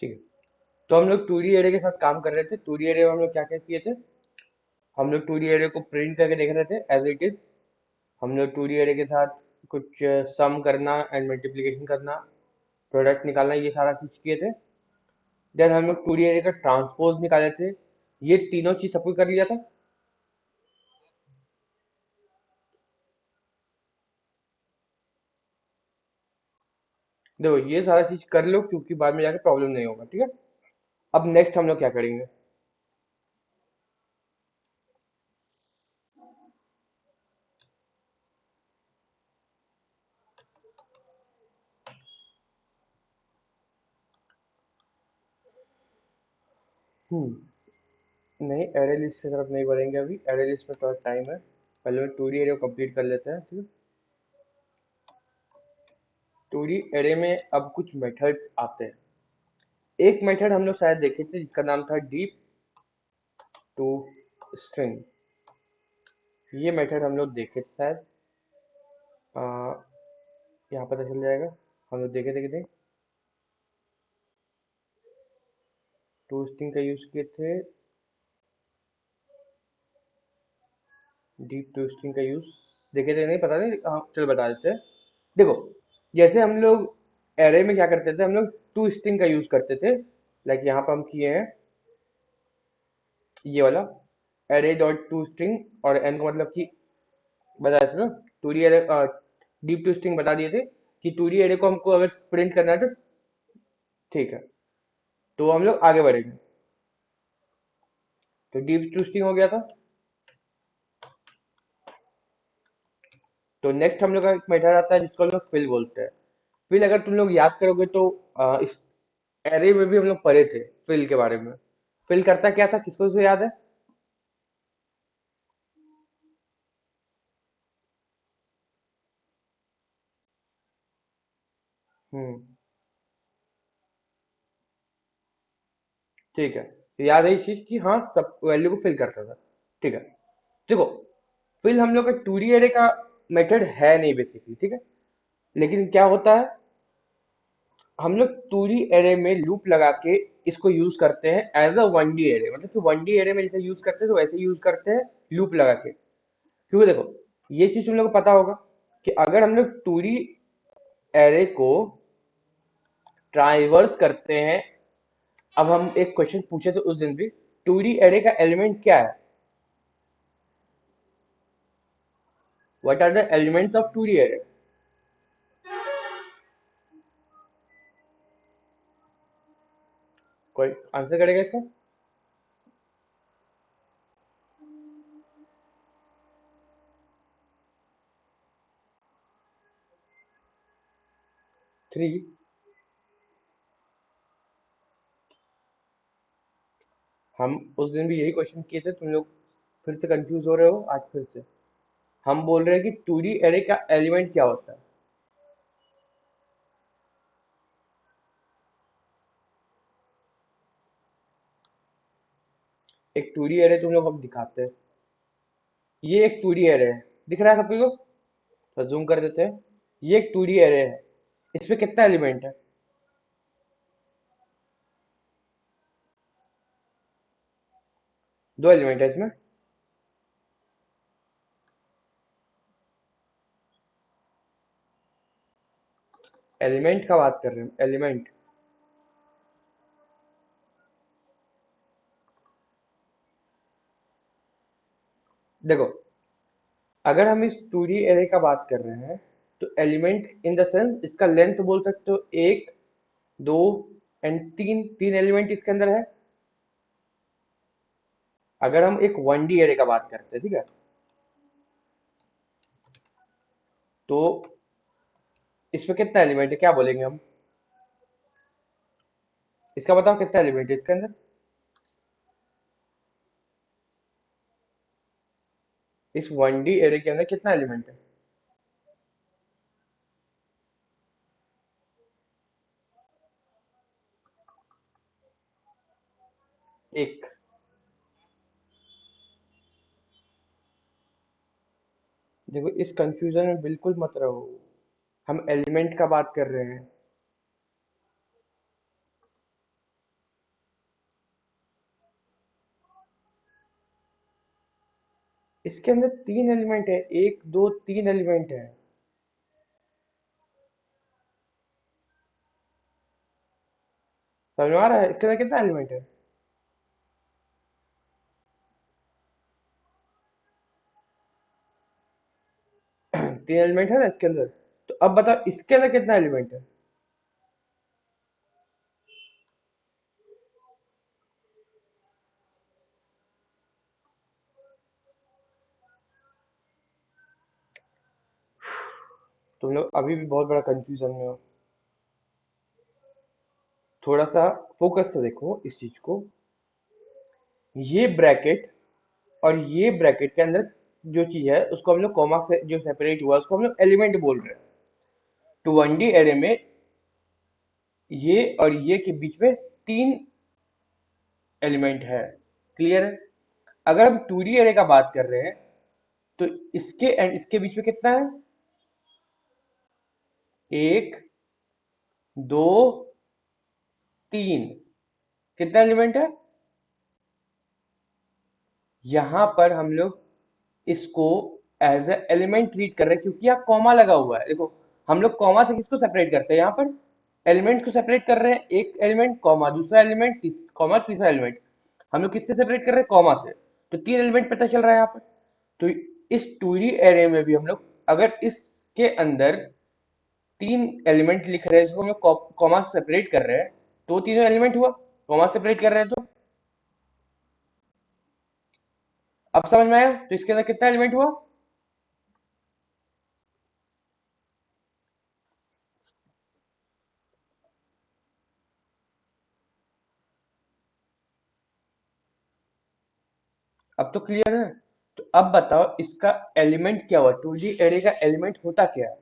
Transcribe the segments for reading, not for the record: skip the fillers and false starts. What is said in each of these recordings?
ठीक है। तो हम लोग 2D एरे के साथ काम कर रहे थे। 2D एरे में हम लोग क्या क्या किए थे? हम लोग 2D एरे को प्रिंट करके देख रहे थे एज इट इज। हम लोग 2D एरे के साथ कुछ सम करना एंड मल्टीप्लिकेशन करना, प्रोडक्ट निकालना, ये सारा चीज किए थे। देन हम लोग 2D एरे का ट्रांसपोज निकाले थे। ये तीनों चीज सब कुछ कर लिया था। देखो ये सारा चीज कर लो क्योंकि बाद में जाके प्रॉब्लम नहीं होगा, ठीक है। अब नेक्स्ट हम लोग क्या करेंगे? हम्म नहीं, एरे लिस्ट की तरफ नहीं बढ़ेंगे अभी। एरे लिस्ट में थोड़ा टाइम है। पहले मैं 2D एरे को कंप्लीट कर लेते हैं, ठीक है। 2D एरे में अब कुछ मेथड्स आते हैं। एक मेथड हम लोग शायद देखे थे जिसका नाम था डीप टू स्ट्रिंग। ये मेथड हम लोग देखे थे शायद। आ, यहाँ पता चल जाएगा। हम लोग देखे थे कि नहीं। टू स्ट्रिंग का यूज किए थे। डीप टू स्ट्रिंग का यूज देखे थे नहीं, पता नहीं। हाँ चलो बता देते हैं। देखो, जैसे हम लोग एरे में क्या करते थे, हम लोग टू स्ट्रिंग का यूज करते थे। लाइक यहाँ पर हम किए हैं ये वाला एरे डॉट टू स्ट्रिंग, और एन का मतलब कि बता देते ना। Two D array deep to string बता दिए थे कि 2D एरे को हमको अगर प्रिंट करना है तो ठीक है। तो हम लोग आगे बढ़ेंगे। तो डीप टू स्ट्रिंग हो गया था। तो नेक्स्ट हम लोग का एक मेथड आता है जिसको हम लोग फिल बोलते हैं। फिल अगर तुम लोग याद करोगे तो इस एरे में भी हम लोग पढ़े थे फिल के बारे में। फिल करता क्या था, किसको किसको याद है? हम्म ठीक है। तो याद है इस चीज की, हाँ सब वैल्यू को फिल करता था। ठीक है। देखो, फिल हम लोग का 2D एरे का मेथड है नहीं बेसिकली, ठीक है। लेकिन क्या होता है, हम लोग 2D एरे में लूप लगा के इसको यूज करते हैं एज अ 1D एरे। मतलब कि 1D एरे में जैसे यूज करते हैं तो वैसे यूज करते हैं लूप लगा के। क्योंकि देखो, ये चीज तुम लोग को पता होगा कि अगर हम लोग 2D एरे को ट्राइवर्स करते हैं। अब हम एक क्वेश्चन पूछे थे उस दिन भी, 2D एरे का एलिमेंट क्या है? What are the elements of 2D array? कोई आंसर करेगा इसका? 3। हम उस दिन भी यही क्वेश्चन किए थे, तुम लोग फिर से कंफ्यूज हो रहे हो आज फिर से। हम बोल रहे हैं कि 2D एरे का एलिमेंट क्या होता है। एक 2D एरे तुम लोग हम दिखाते हैं। ये एक 2D एरे है, दिख रहा है सभी को? तो जूम कर देते हैं। ये एक 2D एरे है। इसमें कितना एलिमेंट है? दो एलिमेंट है इसमें। एलिमेंट का बात कर रहे हैं, एलिमेंट। देखो, अगर हम इस 2D एरे का बात कर रहे हैं तो एलिमेंट इन द सेंस इसका लेंथ बोल सकते हो, एक, दो एंड तीन। तीन एलिमेंट इसके अंदर है। अगर हम एक 1D एरे का बात करते हैं, ठीक है, तो इसमें कितना एलिमेंट है क्या बोलेंगे हम? इसका बताओ कितना एलिमेंट है इसके अंदर? इस 1D एरे के अंदर कितना एलिमेंट है? एक। देखो, इस कंफ्यूजन में बिल्कुल मत रहो। हम एलिमेंट का बात कर रहे हैं। इसके अंदर तीन एलिमेंट है, एक दो तीन एलिमेंट है। समझ में आ रहा है इसके अंदर कितना एलिमेंट है? तीन एलिमेंट है ना इसके अंदर। तो अब बताओ इसके अंदर कितना एलिमेंट है? तुम लोग अभी भी बहुत बड़ा कंफ्यूजन में हो। थोड़ा सा फोकस से देखो इस चीज को। ये ब्रैकेट और ये ब्रैकेट के अंदर जो चीज है उसको हम लोग कॉमा से जो सेपरेट हुआ उसको हम लोग एलिमेंट बोल रहे हैं। तो 1D एरे में ये और ये के बीच में तीन एलिमेंट है। क्लियर है? अगर हम 2D एरे का बात कर रहे हैं तो इसके एंड इसके बीच में कितना है? एक, दो, तीन। कितना एलिमेंट है? यहां पर हम लोग इसको एज ए एलिमेंट ट्रीट कर रहे हैं क्योंकि यहाँ कॉमा लगा हुआ है। देखो, हम लोग कॉमा से किसको सेपरेट करते हैं? यहाँ पर एलिमेंट को सेपरेट कर रहे हैं, एक एलिमेंट कॉमा, दूसरा एलिमेंट कॉमा, तीसरा एलिमेंट। हम लोग किससे सेपरेट कर रहे हैं? कॉमा से। तो तीन एलिमेंट पता चल रहा है यहाँ पर। तो इस 2D एरे में भी हम लोग अगर इसके अंदर तीन एलिमेंट लिख रहे हैं जिसको हम लोग कॉमा से सेपरेट कर रहे हैं, तो वो तीनों एलिमेंट हुआ। कॉमा से सेपरेट कर रहे हैं तो अब समझ में आया? तो इसके अंदर कितना एलिमेंट हुआ? अब तो क्लियर है। तो अब बताओ इसका एलिमेंट क्या हुआ? 2D एरे का एलिमेंट होता क्या है?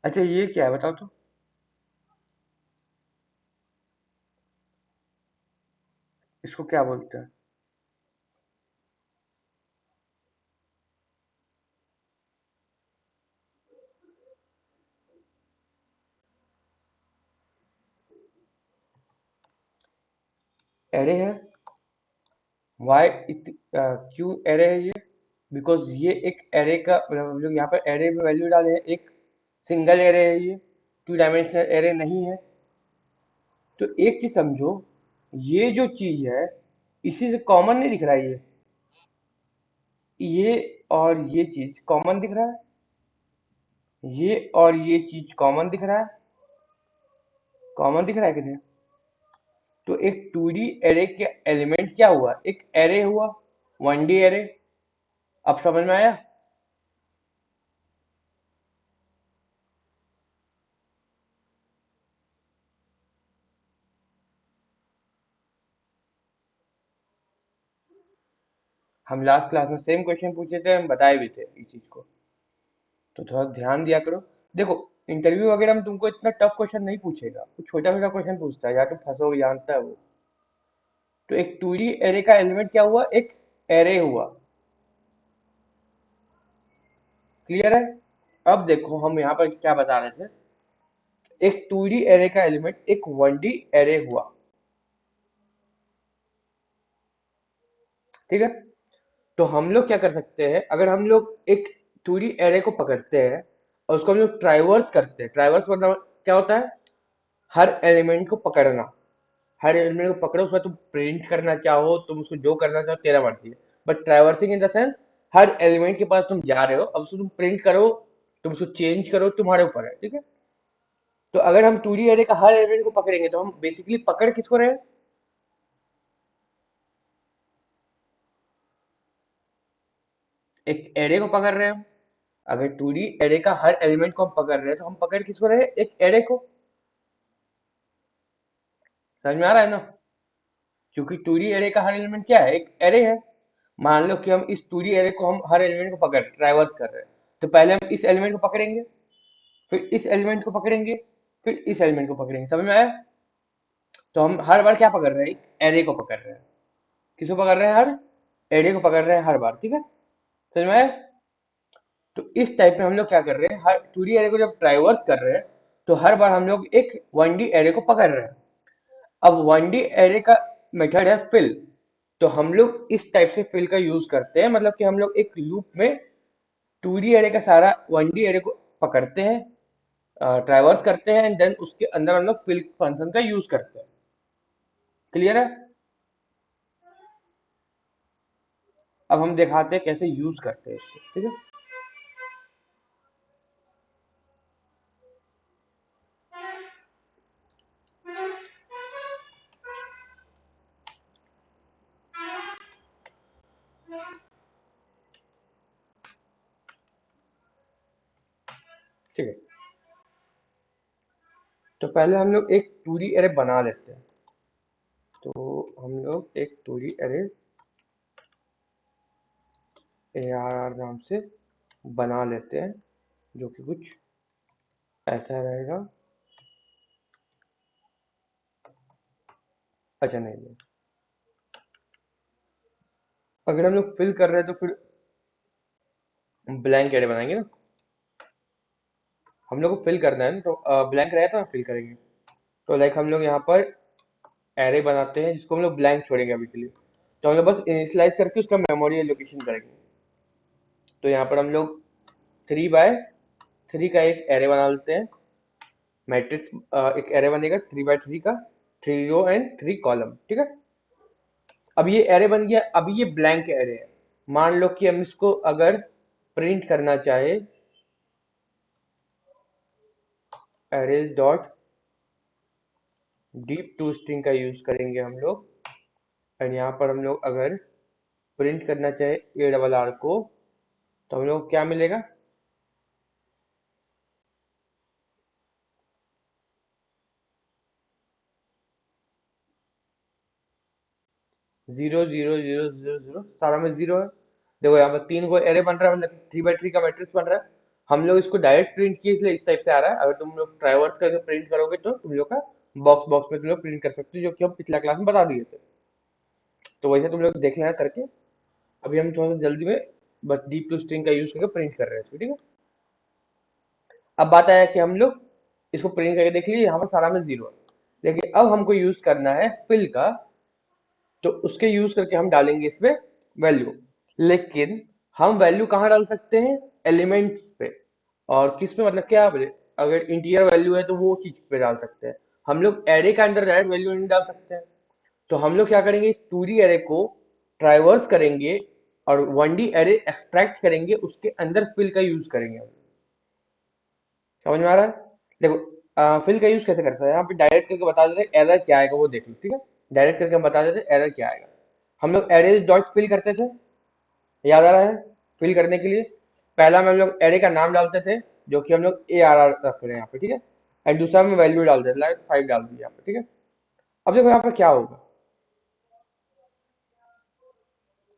अच्छा ये क्या है बताओ तो। इसको क्या बोलते हैं? एरे है। वाई क्यों एरे है ये? बिकॉज ये एक एरे का मतलब हम लोग यहाँ पर एरे में वैल्यू डाले हैं। एक सिंगल एरे है ये, टू डायमेंशनल एरे नहीं है। तो एक चीज समझो, ये जो चीज है इसी से कॉमन नहीं दिख रहा है ये और ये चीज कॉमन दिख रहा है। ये और ये चीज कॉमन दिख रहा है। कॉमन दिख रहा है कि नहीं? तो एक 2D एरे के एलिमेंट क्या हुआ? एक एरे हुआ, 1D एरे। अब समझ में आया? हम लास्ट क्लास में सेम क्वेश्चन पूछे थे, हम बताए भी थे इस चीज को। तो थोड़ा ध्यान दिया करो। देखो, इंटरव्यू वगैरह में तुमको इतना टफ क्वेश्चन नहीं पूछेगा, वो छोटा छोटा क्वेश्चन पूछता है, या तुम फंसोगे, जानता है वो। तो एक 2D एरे का एलिमेंट क्या हुआ? एक एरे हुआ। क्लियर है? अब देखो हम यहाँ पर क्या बता रहे थे। एक 2D एरे का एलिमेंट एक 1D एरे हुआ। ठीक है? तो हम लोग क्या कर सकते हैं, अगर हम लोग एक 2D एरे को पकड़ते हैं और उसको हम लोग ट्राइवर्स करते हैं। ट्राइवर्स मतलब क्या होता है? हर एलिमेंट को पकड़ना। हर एलिमेंट को पकड़ो, उसमें तुम प्रिंट करना चाहो, तुम उसको जो करना चाहो तेरा मर्जी है। But traversing in the sense, her element के पास तुम जा रहे हो, अब उसको तुम प्रिंट करो, तुम उसको चेंज करो, तुम्हारे ऊपर है। ठीक है? तो अगर हम 2D एरे का हर एलिमेंट को पकड़ेंगे तो हम बेसिकली पकड़ किसको रहे हैं? एक एरे को पकड़ रहे हैं हम। अगर 2D एरे का हर एलिमेंट को हम पकड़ रहे हैं तो हम पकड़ किसको रहे हैं? एक एरे को। समझ में आ रहा है ना? क्योंकि 2D एरे का हर एलिमेंट क्या है? एक एरे है। मान लो कि हम इस 2D एरे को हम हर एलिमेंट को पकड़ ट्रैवर्स कर रहे हैं। तो पहले हम इस एलिमेंट को पकड़ेंगे, फिर इस एलिमेंट को पकड़ेंगे, फिर इस एलिमेंट को पकड़ेंगे। समझ में आया? तो हम हर बार क्या पकड़ रहे हैं? एक एरे को पकड़ रहे हैं। किसको पकड़ रहे हैं, हर एरे को पकड़ रहे हैं हर बार, ठीक है, समझ में आया? तो इस टाइप में हम लोग क्या कर रहे हैं, हर 2D एरे को जब ट्राइवर्स कर रहे हैं तो हर बार हम लोग एक 1D एरे को पकड़ रहे हैं। अब 1D एरे का मेथड है फिल। तो हम लोग इस टाइप से फिल का यूज करते हैं, मतलब कि हम लोग एक लूप में 2D एरे का सारा 1D एरे को पकड़ते हैं, ट्राइवर्स करते हैं, एंड देन उसके अंदर हम लोग फिल फंक्शन का यूज करते हैं। क्लियर है? अब हम दिखाते हैं कैसे यूज करते हैं इसको, ठीक है। ठीक है, तो पहले हम लोग एक 2D एरे बना लेते हैं। तो हम लोग एक 2D एरे ARR नाम से बना लेते हैं, जो कि कुछ ऐसा रहेगा। अच्छा नहीं नहीं, अगर हम लोग फिल कर रहे हैं तो फिर ब्लैंक एरे बनाएंगे ना। हम लोग को फिल करना है ना, तो ब्लैंक रहेगा तो फिल करेंगे। तो लाइक हम लोग यहाँ पर एरे बनाते हैं जिसको हम लोग ब्लैंक छोड़ेंगे अभी के लिए। तो हम लोग बस इनिशियलाइज करके उसका मेमोरी एलोकेशन करेंगे। तो यहाँ पर हम लोग 3 बाय 3 का एक एरे बना लेते हैं। मैट्रिक्स एक एरे बनेगा 3 बाय 3 का, 3 रो एंड 3 कॉलम, ठीक है। अब ये एरे बन गया, अभी ये ब्लैंक एरे है। मान लो कि हम इसको अगर प्रिंट करना चाहे, arrays dot deep to string का यूज करेंगे हम लोग। एंड यहाँ पर हम लोग अगर प्रिंट करना चाहे ARR को, तो हम लोग को क्या मिलेगा, 0 0 0 0 0, सारा में जीरो है। देखो यहाँ पर 3 को एरे बन रहा है, मतलब 3 बाय 3 का मैट्रिक्स बन रहा है। हम लोग इसको डायरेक्ट प्रिंट किए इसलिए इस टाइप से आ रहा है। अगर तुम लोग ट्राइवर्स करके प्रिंट करोगे तो तुम लोग का बॉक्स बॉक्स में तुम लोग प्रिंट कर सकते हो, जो कि हम पिछला क्लास में बता दिए थे। तो वैसे तुम लोग देख लेना करके। अभी हम थोड़ा सा जल्दी में बस डीप टू स्ट्रिंग का यूज करके प्रिंट कर रहे हैं इसको, ठीक है। अब बात आया कि हम लोग इसको प्रिंट करके देख लीजिए, यहाँ पर सारा में जीरो है, लेकिन अब हमको यूज करना है फिल का। तो उसके यूज करके हम डालेंगे इसमें वैल्यू। लेकिन हम वैल्यू कहाँ डाल सकते हैं, एलिमेंट्स पे। और किस पे, मतलब क्या बोले, अगर इंटीजर वैल्यू है तो वो चीज पे डाल सकते हैं। हम लोग एरे के अंदर डायरेक्ट वैल्यू नहीं डाल सकते हैं। तो हम लोग क्या करेंगे, इस 2D एरे को ट्राइवर्स करेंगे और 1D एरे एक्सट्रैक्ट करेंगे, उसके अंदर फिल का यूज करेंगे हम। समझ में आ रहा है? देखो फिल का यूज कैसे करते हैं, यहाँ पे डायरेक्ट करके बता देते हैं एरर क्या आएगा वो देख लो, ठीक है। डायरेक्ट करके हम बता देते हैं एरर क्या आएगा। हम लोग एरेज डॉट फिल करते थे, याद आ रहा है? फिल करने के लिए पहला में हम लोग एरे का नाम डालते थे, जो कि हम लोग ARR रख रहे हैं यहाँ पे, ठीक है। एंड दूसरा में वैल्यू डालते थे, लाइक 5 डाल दिया यहाँ पे, ठीक है। अब देखो यहाँ पे क्या होगा,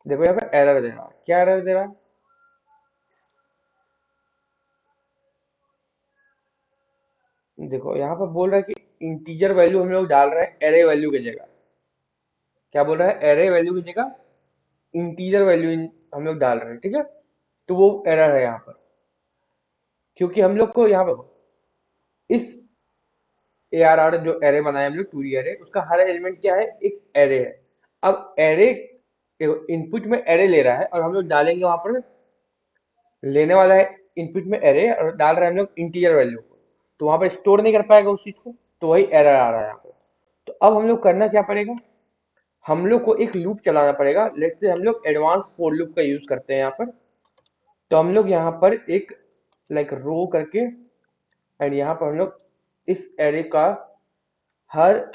देखो यहाँ पे एरर दे रहा है, क्या एरर दे रहा है। देखो यहाँ पर बोल रहा है कि इंटीजर वैल्यू हम लोग डाल रहे हैं एरे वैल्यू की जगह। क्या बोल रहा है, एरे वैल्यू की जगह इंटीजर वैल्यू हम लोग डाल रहे हैं, ठीक है। तो वो एरर है यहाँ पर, क्योंकि हम लोग को यहाँ पर इस ARR जो एरे बनाया हम लोग 2D एरे, उसका हर एलिमेंट क्या है, एक एरे है। अब एरे इनपुट में एरे ले रहा है और हम लोग डालेंगे वहां पर, लेने वाला है इनपुट में एरे और डाल रहे हैं हम लोग इंटीजर वैल्यू को। तो वहां पर स्टोर नहीं कर पाएगा उस चीज को, तो वही एरर आ रहा है यहाँ पर। तो अब हम लोग करना क्या पड़ेगा, हम लोग को एक लूप चलाना पड़ेगा। लेट्स से हम लोग एडवांस फॉर लूप का यूज करते हैं यहाँ पर। तो हम लोग यहाँ पर एक लाइक रो करके, एंड यहाँ पर हम लोग इस एरे का हर,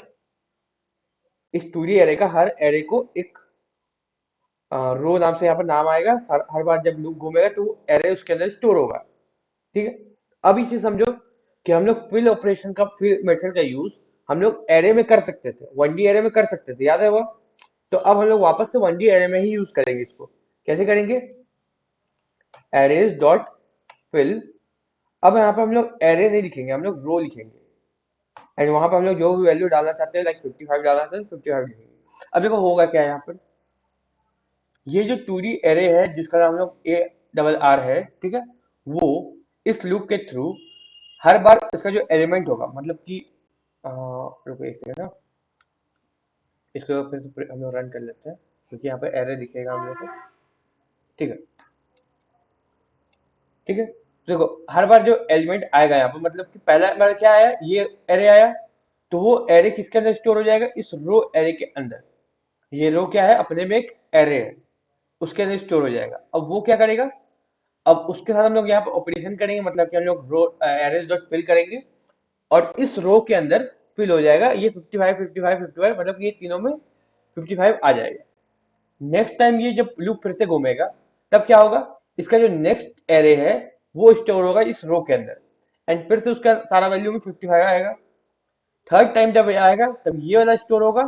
इस 2D एरे का हर एरे को एक रो नाम से यहाँ पर नाम आएगा। हर बार जब लूप घूमेगा तो एरे उसके अंदर स्टोर होगा, ठीक है। अब इसे समझो कि हम लोग फिल ऑपरेशन का, फिल मेथड का यूज हम लोग एरे में कर सकते थे, 1D एरे में कर सकते थे, याद है वो। तो अब हम लोग वापस से 1D एरे में ही यूज करेंगे इसको। कैसे करेंगे, एरेज डॉट फिल। अब यहाँ पर हम लोग एरे नहीं लिखेंगे, हम लोग रो लिखेंगे। एंड वहां पर हम लोग जो भी वैल्यू डालना चाहते हैं, लाइक 55 डालना चाहते हैं 55 लिखेंगे। अब देखो होगा क्या यहाँ पर, ये जो 2D एरे है जिसका नाम हम लोग ए डबल आर है, ठीक है, वो इस लूप के थ्रू हर बार इसका जो एलिमेंट होगा, मतलब कि रुको एक सेकंड ना, इसको फिर से हम लोग रन कर लेते हैं क्योंकि यहाँ पे एरे दिखेगा हम लोग को। ठीक है, ठीक है, देखो हर बार जो एलिमेंट आएगा यहाँ पे, मतलब कि पहला बार क्या आया, ये एरे आया, तो वो एरे किसके अंदर स्टोर हो जाएगा, इस रो एरे के अंदर। ये रो क्या है, अपने में एक एरे है, उसके अंदर स्टोर हो जाएगा। अब वो क्या करेगा, अब उसके साथ हम लोग यहाँ पे ऑपरेशन करेंगे, मतलब कि हम लोग रो एरेज डॉट फिल करेंगे, और इस रो के अंदर फिल हो जाएगा ये 55 55 55, मतलब कि ये तीनों में 55 आ जाएगा। नेक्स्ट टाइम ये जब लूप फिर से घूमेगा, तब क्या होगा, इसका जो नेक्स्ट एरे है वो स्टोर होगा इस रो के अंदर, एंड फिर से उसका सारा वैल्यू में 55 आएगा। थर्ड टाइम जब ये आएगा तब ये वाला स्टोर होगा,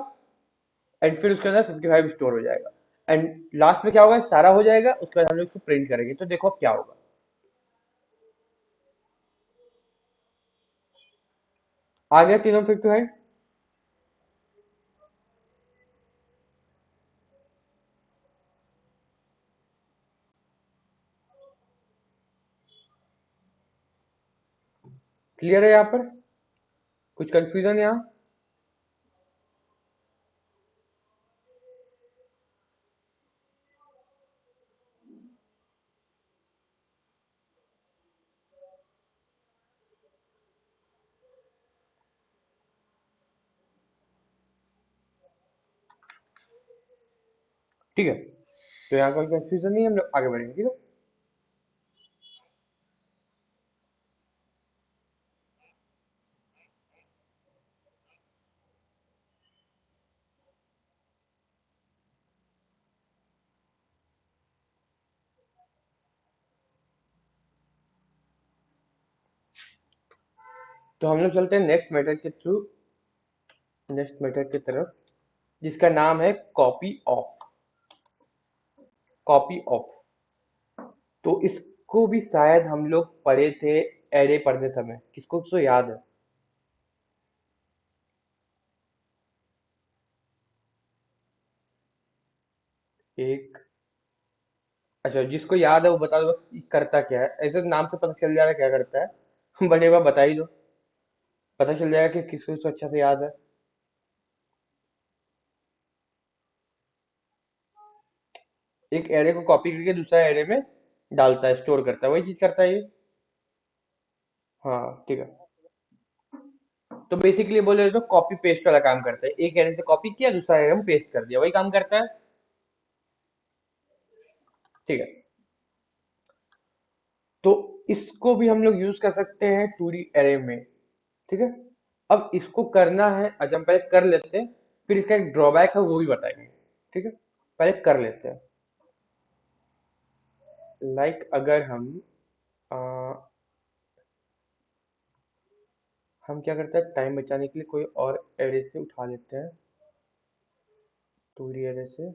एंड फिर उसके अंदर 55 स्टोर हो जाएगा, एंड लास्ट में क्या होगा, सारा हो जाएगा, उसके बाद हम लोग इसको प्रिंट करेंगे, तो देखो अब क्या होगा। आ गया तीनों 55। क्लियर है यहाँ पर, कुछ कंफ्यूजन यहाँ। ठीक है, तो यहाँ कोई कंफ्यूजन नहीं है, हम लोग आगे बढ़ेंगे, ठीक है। तो हम लोग चलते हैं नेक्स्ट मेथड के थ्रू, नेक्स्ट मेथड की तरफ, जिसका नाम है कॉपी ऑफ। कॉपी ऑफ, तो इसको भी शायद हम लोग पढ़े थे एरे पढ़ते समय, किसको तो याद है। एक, अच्छा जिसको याद है वो बता दो बस, ये करता क्या है, ऐसे नाम से पता चल जाएगा क्या करता है। बड़े बार बता ही दो, पता चल जाएगा कि किसको तो अच्छा से याद है। एक एरे को कॉपी करके दूसरा एरे में डालता है, स्टोर करता है, वही चीज करता है ये। हाँ ठीक है, तो बेसिकली बोले तो कॉपी पेस्ट वाला काम करता है, एक एरे से कॉपी किया, दूसरा एरे में पेस्ट कर दिया, वही काम करता है। ठीक है, तो इसको भी हम लोग यूज कर सकते हैं 2D एरे में, ठीक है। अब इसको करना है, अच्छा हम पहले कर लेते हैं, फिर इसका एक ड्रॉबैक है वो भी बताएंगे, ठीक है। पहले कर लेते हैं, लाइक अगर आ, हम क्या करते हैं, टाइम बचाने के लिए कोई और एरे से उठा लेते हैं, 2D एरे से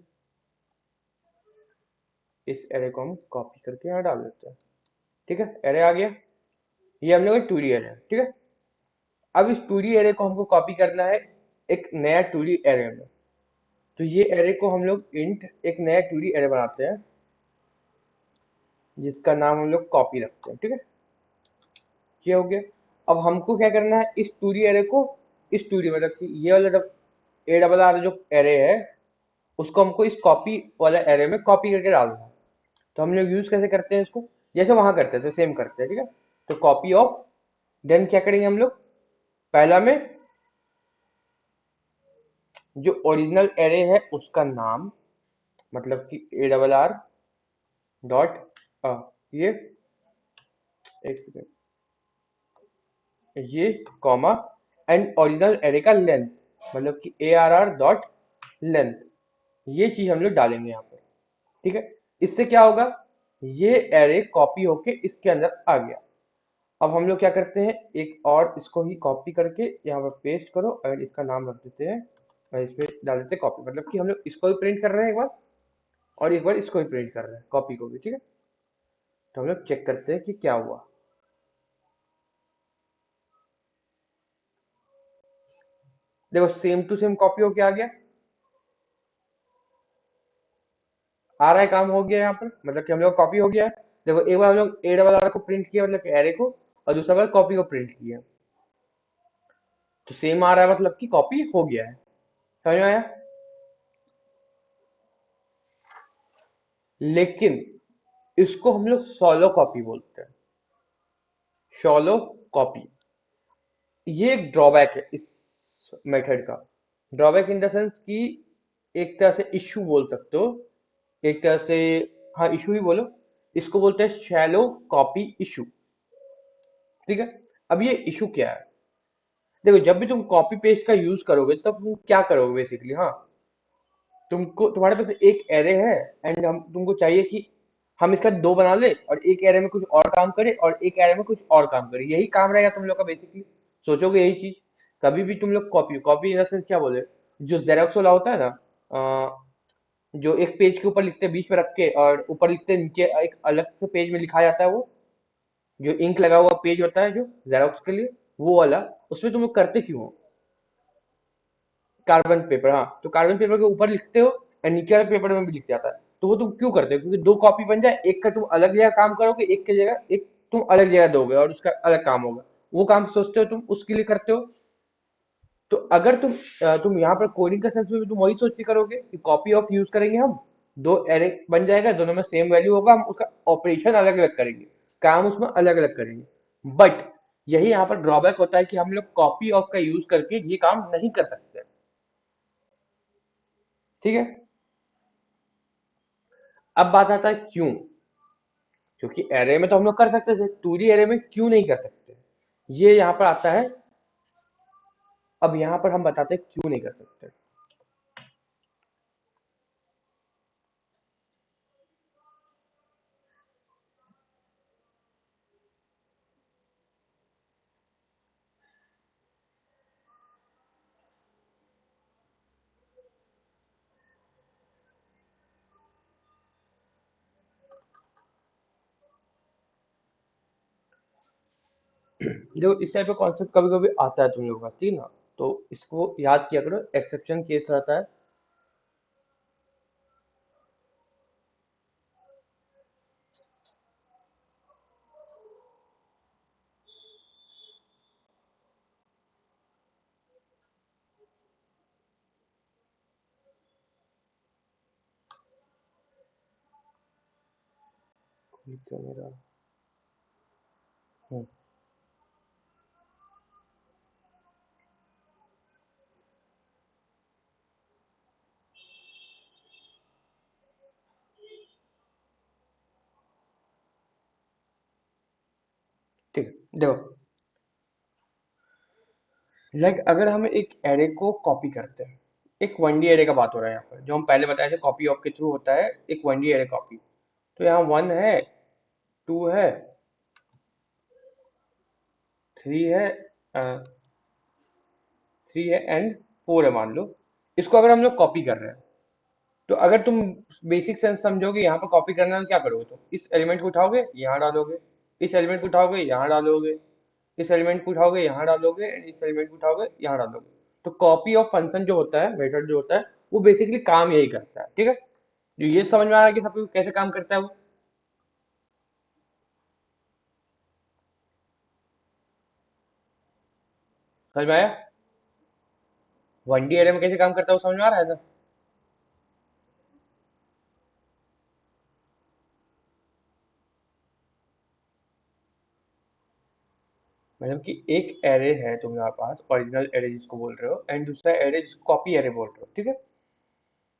इस एरे को हम कॉपी करके यहाँ डाल देते हैं, ठीक है। एरे आ गया, ये हम लोग एक 2D एरे है, ठीक है। अब इस 2D एरे को हमको कॉपी करना है एक नया 2D एरे में, तो ये एरे को हम लोग इंट एक नया 2D एरे बनाते हैं, जिसका नाम हम लोग कॉपी रखते हैं, ठीक है। ये हो गया। अब हमको क्या करना है, इस 2D एरे को, इस 2D मतलब कि ये वाला जब ए डबल आर जो एरे है, उसको हमको इस कॉपी वाला एरे में कॉपी करके डालना है। तो हम लोग यूज कैसे करते हैं इसको, जैसे वहां करते थे सेम करते हैं, ठीक है। तो कॉपी ऑफ, देन क्या करेंगे हम लोग, पहला में जो ओरिजिनल एरे है उसका नाम, मतलब कि ए डबल आर डॉट, ये एक सेकेंड, ये कॉमा, एंड ओरिजिनल एरे का लेंथ, मतलब कि A R R dot length, ये चीज हम लोग डालेंगे यहाँ पे, ठीक है। इससे क्या होगा, ये एरे कॉपी होके इसके अंदर आ गया। अब हम लोग क्या करते हैं, एक और इसको ही कॉपी करके यहाँ पर पेस्ट करो, और इसका नाम रख देते हैं, और इस पे डाल देते हैं कॉपी, मतलब कि हम लोग इसको भी प्रिंट कर रहे हैं एक बार, और एक बार इसको भी प्रिंट कर रहे हैं, कॉपी को भी, ठीक है। तो हम लोग चेक करते हैं कि क्या हुआ। देखो सेम टू सेम कॉपी होके आ गया। आ रहा है, काम हो गया यहाँ पर, मतलब कि हम लोग कॉपी हो गया है। देखो एक बार हम लोग ए डबल आर को प्रिंट किया मतलब एरे को, और दूसरा बार कॉपी को प्रिंट किया, तो सेम आ रहा है मतलब कि कॉपी हो गया है। समझ में आया? लेकिन इसको हम लोग सोलो कॉपी बोलते हैं। सोलो कॉपी, ये एक ड्रॉबैक है इस मेथड का। ड्रॉबैक इन द सेंस कि एक तरह से इश्यू बोल सकते हो, एक तरह से, हाँ इशू ही बोलो। इसको बोलते हैं शैलो कॉपी इशू। ठीक है। अब ये इशू क्या है? देखो जब भी तुम कॉपी पेस्ट का यूज करोगे तब तुम क्या करोगे बेसिकली, हाँ, तुमको तुम्हारे पास एक एरे है, एंड हम तुमको चाहिए कि हम इसका दो बना ले और एक एरे में कुछ और काम करे और एक एरे में कुछ और काम करे, यही काम रहेगा तुम लोग का बेसिकली। सोचोगे यही चीज। कभी भी तुम लोग copy copy in the sense क्या बोले, जो जेरोक्स वाला होता है ना, जो एक पेज के ऊपर लिखते हैं बीच में रख के और ऊपर लिखते हैं नीचे एक अलग से पेज में लिखा जाता है, वो जो इंक लगा हुआ पेज होता है जो जेरोक्स के लिए, वो वाला। उसमें तुम लोग करते क्यों हो? कार्बन पेपर, हाँ, तो कार्बन पेपर के ऊपर लिखते हो और नीचे वाले पेपर में भी लिख जाता है, तो वो तुम क्यों करते हो? क्योंकि दो कॉपी बन जाए, एक का तुम अलग जगह काम करोगे, एक की जगह एक तुम अलग जगह दोगे और उसका अलग काम होगा। वो काम सोचते हो तुम उसके लिए करते हो। तो अगर तुम यहाँ पर कोडिंग का सेंस में भी तुम वही सोच के करोगे कि कॉपी ऑफ यूज करेंगे हम, दो एरे बन जाएगा, दोनों में सेम वैल्यू होगा, हम उसका ऑपरेशन अलग अलग करेंगे, काम उसमें अलग अलग करेंगे। बट यही यहाँ पर ड्रॉबैक होता है कि हम लोग कॉपी ऑफ का यूज करके ये काम नहीं कर सकते। ठीक है। अब बात आता है क्यों। क्योंकि एरे में तो हम लोग कर सकते थे, 2D एरे में क्यों नहीं कर सकते, ये यहाँ पर आता है। अब यहाँ पर हम बताते हैं क्यों नहीं कर सकते। देखो इस टाइप का कॉन्सेप्ट कभी कभी आता है तुम लोगों के पास, ठीक है ना, तो इसको याद किया करो, एक्सेप्शन केस रहता है। ठीक है मेरा। हम्म, ठीक है देखो, लाइक अगर हम एक एरे को कॉपी करते हैं, एक 1D एरे का बात हो रहा है यहाँ पर, जो हम पहले बताए थे कॉपी ऑफ के थ्रू होता है, एक 1D एरे कॉपी। तो यहाँ 1 है, 2 है, 3 है, 3 है एंड 4 है मान लो। इसको अगर हम लोग कॉपी कर रहे हैं, तो अगर तुम बेसिक सेंस समझोगे, यहाँ पर कॉपी करना है तो क्या करोगे, तुम इस एलिमेंट को उठाओगे यहाँ डालोगे, इस एलिमेंट को उठाओगे यहाँ डालोगे, इस एलिमेंट को उठाओगे यहाँ डालोगे, एंड इस एलिमेंट को उठाओगे यहाँ डालोगे। तो कॉपी ऑफ फंक्शन जो होता है, मेथड जो होता है, वो बेसिकली काम यही करता है। ठीक है, जो ये समझ में आ रहा है कि सब कैसे काम करता है वो। समझ में आया? 1D एरे में कैसे काम करता है वो समझ में आ रहा है ना? मतलब कि एक एरे है तुम्हारे पास, ओरिजिनल एरे जिसको बोल रहे हो, एंड दूसरा एरे जिसको कॉपी एरे बोल रहे हो। ठीक है।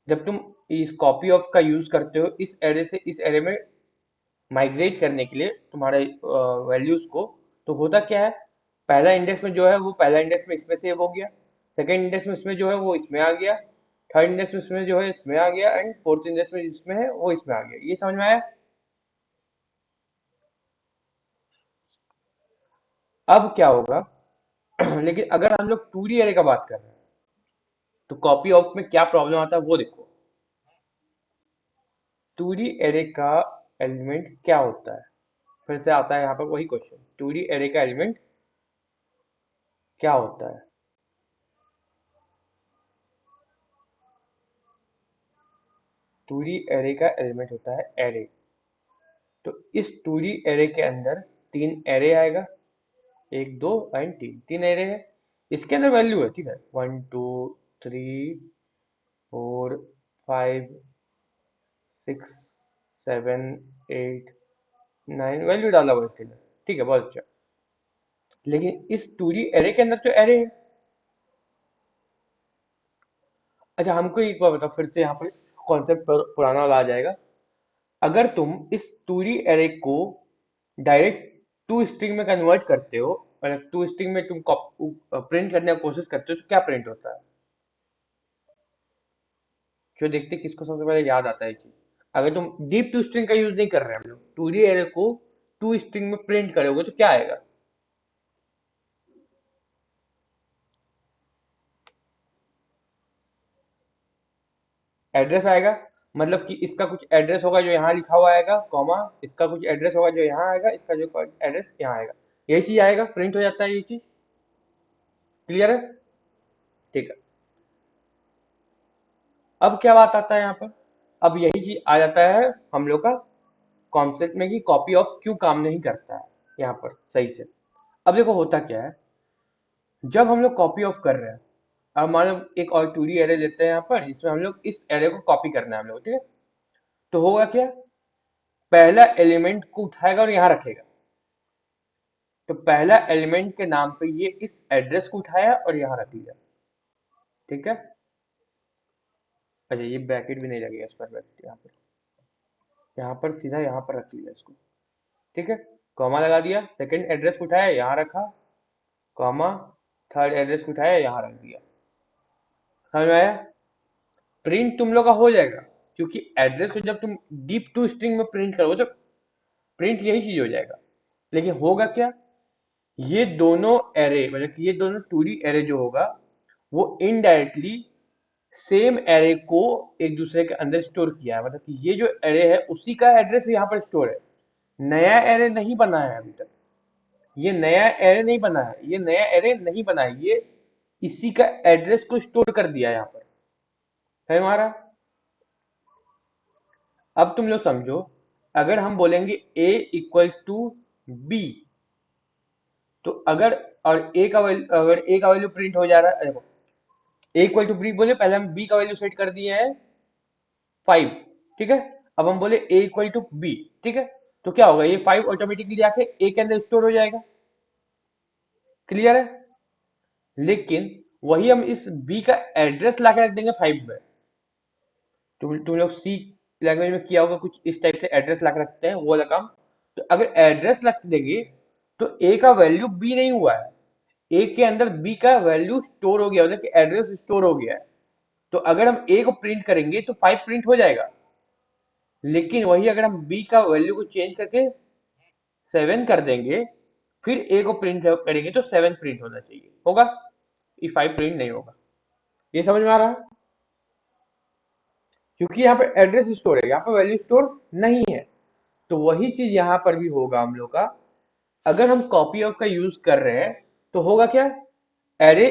जब तुम इस कॉपी ऑफ का यूज करते हो इस एरे से इस एरे में माइग्रेट करने के लिए तुम्हारे वैल्यूज को, तो होता क्या है, पहला इंडेक्स में जो है वो पहला इंडेक्स में इसमें सेव हो गया, सेकंड इंडेक्स में इसमें जो है वो इसमें आ गया, थर्ड इंडेक्स में इसमें जो है इसमें आ गया, एंड फोर्थ इंडेक्स में जिसमें है वो इसमें आ गया। ये समझ में आया? अब क्या होगा लेकिन अगर हम लोग 2D एरे का बात कर रहे हैं, तो कॉपी ऑफ में क्या प्रॉब्लम आता है वो देखो। 2D एरे का एलिमेंट क्या होता है? फिर से आता है यहाँ पर वही क्वेश्चन, 2D एरे का एलिमेंट क्या होता है? 2D एरे का एलिमेंट होता है एरे। तो इस 2D एरे के अंदर तीन एरे आएगा, एक दो एंड तीन, तीन एरे है। इसके अंदर वैल्यू है, ठीक है, 1 2 3 4 5 6 7 8 9 वैल्यू डाला हुआ है इसके अंदर, ठीक है, बहुत अच्छा। लेकिन इस 2D एरे के अंदर तो एरे है। अच्छा, हमको एक बार बताओ, फिर से यहाँ पर कॉन्सेप्ट पुराना वाला आ जाएगा। अगर तुम इस 2D एरे को डायरेक्ट टू स्ट्रिंग में कन्वर्ट करते हो, और टू स्ट्रिंग में तुम प्रिंट करने की कोशिश करते हो, तो क्या प्रिंट होता है? जो देखते हैं किसको सबसे पहले याद आता है कि अगर तुम डीप टू स्ट्रिंग का यूज नहीं कर रहे हैं हम लोग, 2D एरे को टू स्ट्रिंग में प्रिंट करोगे तो क्या आएगा? एड्रेस आएगा। मतलब कि इसका कुछ एड्रेस होगा जो यहाँ लिखा हुआ आएगा, कॉमा, इसका कुछ एड्रेस होगा जो यहाँ आएगा, इसका जो एड्रेस यहाँ आएगा, यही चीज आएगा, प्रिंट हो जाता है ये चीज। क्लियर है? ठीक है। अब क्या बात आता है यहाँ पर? अब यही चीज आ जाता है हम लोग का कॉन्सेप्ट में कि कॉपी ऑफ क्यों काम नहीं करता है यहाँ पर सही से। अब देखो होता क्या है, जब हम लोग कॉपी ऑफ कर रहे हैं, अब मान लो एक और 2D एरे लेते हैं यहाँ पर, इसमें हम लोग इस एरे को कॉपी करना है हम लोग, ठीक है। तो होगा क्या, पहला एलिमेंट को उठाएगा और यहाँ रखेगा। तो पहला एलिमेंट के नाम पे ये इस एड्रेस को उठाया और यहाँ रख लिया, ठीक है। अच्छा, ये ब्रैकेट भी नहीं लगेगा इस पर, ब्रैकेट यहाँ पर सीधा यहाँ पर रख लिया इसको, ठीक है। कॉमा लगा दिया, सेकंड एड्रेस को उठाया यहाँ रखा, कॉमा, थर्ड एड्रेस को उठाया यहाँ रख दिया। समझ में आया? प्रिंट तुम लोग का हो जाएगा, क्योंकि एड्रेस को जब तुम डीप टू स्ट्रिंग में प्रिंट करोगे तो प्रिंट यही चीज हो जाएगा। लेकिन होगा क्या, ये दोनों एरे, मतलब कि ये दोनों 2D एरे जो होगा, वो इनडायरेक्टली सेम एरे को एक दूसरे के अंदर स्टोर किया है। मतलब कि ये जो एरे है उसी का एड्रेस यहाँ पर स्टोर है, नया एरे नहीं बना है अभी तक। ये नया एरे नहीं बना है, ये नया एरे नहीं बना है, ये इसी का एड्रेस को स्टोर कर दिया है यहाँ पर। है हमारा? अब तुम लोग समझो, अगर हम बोलेंगे a इक्वल टू बी, तो अगर, और अगर a का वैल्यू प्रिंट हो जा रहा है, देखो a इक्वल टू बी बोले, पहले हम b का वैल्यू सेट कर दिए हैं 5, ठीक है। अब हम बोले a इक्वल टू बी, ठीक है। तो क्या होगा, ये 5 ऑटोमेटिकली जाके a के अंदर स्टोर हो जाएगा। क्लियर है? लेकिन वही हम इस b का एड्रेस लाके रख देंगे 5 में। तुम लोग सी लैंग्वेज में किया होगा कुछ इस टाइप से, एड्रेस लाके रखते हैं वो वाला काम। तो अगर एड्रेस रख देंगे तो a का वैल्यू b नहीं हुआ है, a के अंदर b का वैल्यू स्टोर हो गया, मतलब कि एड्रेस स्टोर हो गया है। तो अगर हम a को प्रिंट करेंगे तो 5 प्रिंट हो जाएगा। लेकिन वही अगर हम b का वैल्यू को चेंज करके 7 कर देंगे, फिर a को प्रिंट करेंगे तो 7 प्रिंट होना चाहिए, होगा? ये 5 प्रिंट नहीं होगा। ये समझ में आ रहा है? क्योंकि यहाँ पे एड्रेस स्टोर है, यहाँ पे वैल्यू स्टोर नहीं है। तो वही चीज यहाँ पर भी होगा हम लोग का। अगर हम कॉपी ऑफ का यूज कर रहे हैं तो होगा क्या, एरे,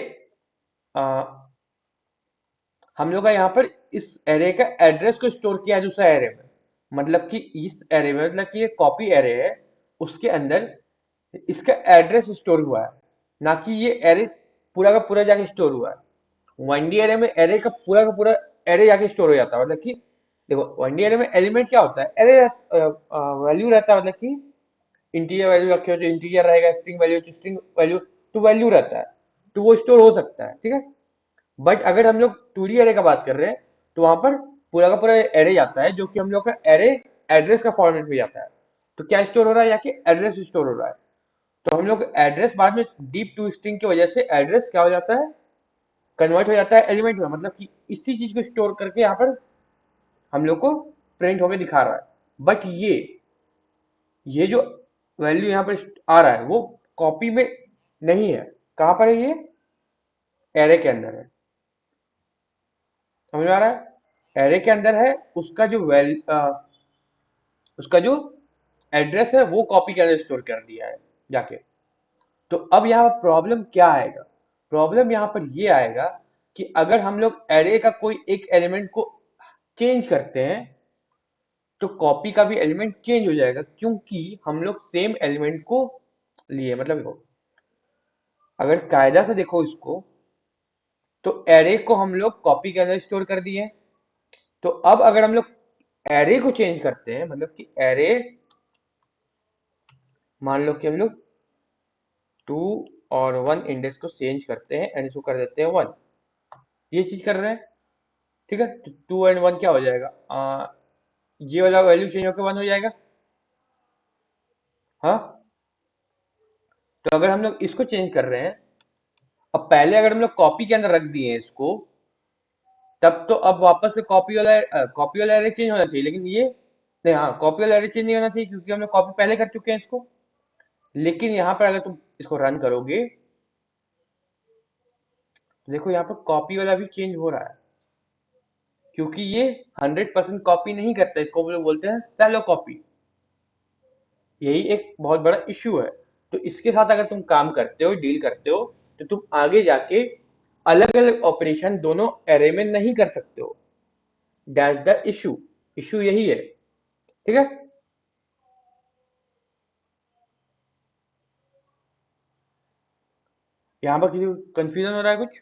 हम लोग का यहाँ पर इस एरे का एड्रेस को स्टोर किया है दूसरा एरे में। मतलब कि इस एरे में, मतलब कि ये कॉपी एरे है, उसके अंदर इसका एड्रेस स्टोर हुआ है, ना कि ये एरे पूरा का पूरा जाके स्टोर हुआ है। 1D एरे में एरे का पूरा एरे जाके स्टोर हो जाता है। मतलब कि देखो, 1D एरे में एलिमेंट क्या होता है, एरे वैल्यू रहता है। मतलब कि इंटीजर वैल्यू रखे हो तो इंटीजर रहेगा, स्ट्रिंग वैल्यू तो स्ट्रिंग वैल्यू, तो वैल्यू रहता है, तो वो स्टोर हो सकता है, ठीक है। बट अगर हम लोग 2D एरे का बात कर रहे हैं, तो वहां पर पूरा का पूरा एरे जाता है, जो कि हम लोग का एरे एड्रेस का फॉर्मेट में जाता है। तो क्या स्टोर हो रहा है, या कि एड्रेस स्टोर हो रहा है। तो हम लोग एड्रेस बाद में डीप टू स्ट्रिंग की वजह से एड्रेस क्या हो जाता है, कन्वर्ट हो जाता है एलिमेंट में। मतलब कि इसी चीज को स्टोर करके यहाँ पर हम लोग को प्रिंट होकर दिखा रहा है। बट ये जो वैल्यू यहाँ पर आ रहा है वो कॉपी में नहीं है। कहाँ पर है ये, एरे के अंदर है। समझ में आ रहा है? एरे के अंदर है, उसका जो उसका जो एड्रेस है वो कॉपी के अंदर स्टोर कर दिया है जाके। तो अब यहाँ प्रॉब्लम क्या आएगा, प्रॉब्लम यहाँ पर ये आएगा कि अगर हम लोग एरे का कोई एक एलिमेंट को चेंज करते हैं तो कॉपी का भी एलिमेंट चेंज हो जाएगा, क्योंकि हम लोग सेम एलिमेंट को लिए। मतलब देखो, अगर कायदा से देखो इसको, तो एरे को हम लोग कॉपी के अंदर स्टोर कर दिए। तो अब अगर हम लोग एरे को चेंज करते हैं, मतलब कि एरे, मान लो कि हम लोग 2 और 1 इंडेक्स को चेंज करते हैं एंड इसको कर देते हैं 1, ये चीज कर रहे हैं। ठीक है, तो 2 एंड 1 क्या हो जाएगा, ये वाला वैल्यू चेंज होकर 1 हो जाएगा। हाँ, तो अगर हम लोग इसको चेंज कर रहे हैं, अब पहले अगर हम लोग कॉपी के अंदर रख दिए हैं इसको, तब तो अब वापस से कॉपी वाला एरे चेंज होना चाहिए, लेकिन ये नहीं। हाँ, कॉपी वाला एरे चेंज नहीं होना चाहिए क्योंकि हमने कॉपी पहले कर चुके हैं इसको। लेकिन यहाँ पर अगर तुम इसको रन करोगे, तो देखो यहाँ पर कॉपी वाला भी चेंज हो रहा है, क्योंकि ये 100% कॉपी नहीं करता, इसको हम लोग बोलते हैं शैलो कॉपी। यही एक बहुत बड़ा इश्यू है। तो इसके साथ अगर तुम काम करते हो, डील करते हो, तो तुम आगे जाके अलग अलग ऑपरेशन दोनों एरे में नहीं कर सकते हो। That's the issue. इशू यही है। ठीक है, यहाँ पर किसी को कंफ्यूजन हो रहा है कुछ?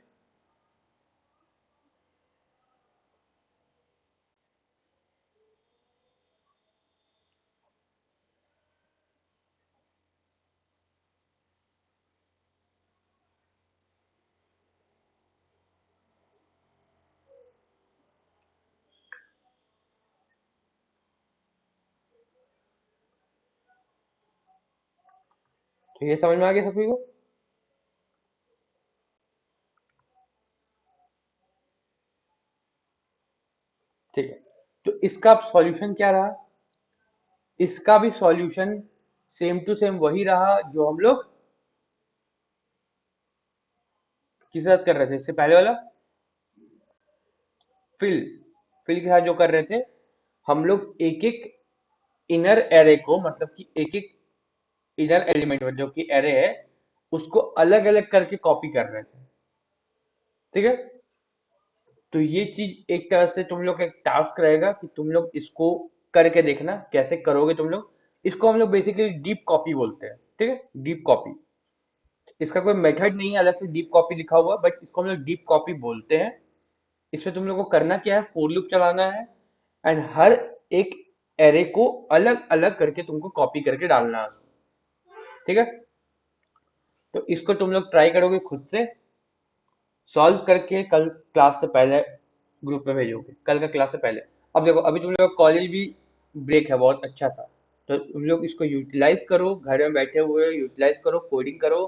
तो ये समझ में आ गया सभी को? ठीक है, तो इसका सॉल्यूशन क्या रहा? इसका भी सॉल्यूशन सेम टू सेम वही रहा जो हम लोग किस साथ कर रहे थे इससे पहले वाला, फिल। फिल के साथ जो कर रहे थे, हम लोग एक एक इनर एरे को, मतलब कि एक एक इनर एलिमेंट जो कि एरे है, उसको अलग अलग करके कॉपी कर रहे थे। ठीक है, तो ये चीज एक तरह से तुम लोग का एक टास्क रहेगा कि तुम लोग इसको करके देखना कैसे करोगे तुम लोग। इसको हम लोग बेसिकली डीप कॉपी बोलते हैं। ठीक है, डीप कॉपी। इसका कोई मेथड नहीं है अलग से डीप कॉपी लिखा हुआ, बट इसको हम लोग डीप कॉपी बोलते हैं। इसमें तुम लोग को करना क्या है, फोर लूप चलाना है एंड हर एक एरे को अलग अलग करके तुमको कॉपी करके डालना है। ठीक है, तो इसको तुम लोग ट्राई करोगे खुद से सॉल्व करके, कल क्लास से पहले ग्रुप में भेजोगे, कल का क्लास से पहले। अब देखो, अभी तुम लोग कॉलेज भी ब्रेक है बहुत अच्छा सा, तो तुम लोग इसको यूटिलाइज करो, घर में बैठे हुए यूटिलाइज करो, कोडिंग करो,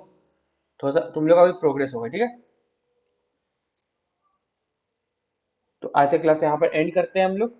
थोड़ा सा तुम लोग का भी प्रोग्रेस होगा। ठीक है, तो आज का क्लास यहाँ पर एंड करते हैं हम लोग।